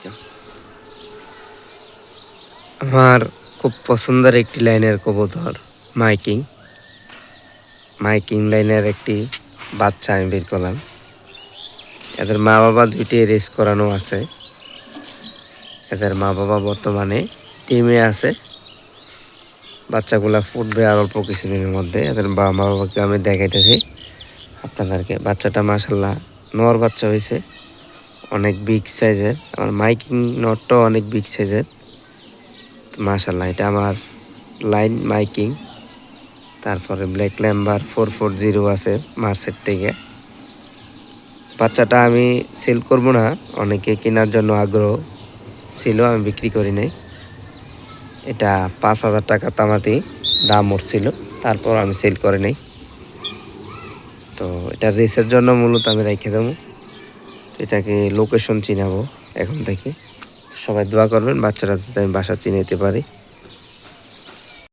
দেখেন, আমার খুব পছন্দের একটি লাইনের কবুতর মাইকিং লাইনের একটি বাচ্চা আমি বের করলাম। এদের মা বাবা দুইটি রেস করানো আছে। এদের মা বাবা বর্তমানে টিমে আছে। বাচ্চাগুলা ফুটবে আর অল্প কিছুদিনের মধ্যে। এদের মা বাবাকে আমি দেখাইতেছি আপনাদেরকে। বাচ্চাটা মাশাল্লাহ নর বাচ্চা হয়েছে, অনেক বিগ সাইজের। আমার মাইকিং নটটাও অনেক বিগ সাইজের মাশাল্লাহ। এটা আমার লাইন মাইকিং। তারপরে ব্ল্যাক ল্যাম্বার 440 আছে মার্সের থেকে। বাচ্চাটা আমি সেল করব না, অনেকে কেনার জন্য আগ্রহ ছিল, আমি বিক্রি করি নাই। এটা 5,000 টাকা তামাতি দাম উঠছিল, তারপর আমি সেল করে নাই। তো এটা রেসের জন্য মূলত আমি রেখে দেবো। এটাকে লোকেশন চিনাবো এখন থেকে। সবাই দোয়া করবেন বাচ্চাটা যাতে আমি বাসা চিনাইতে পারি।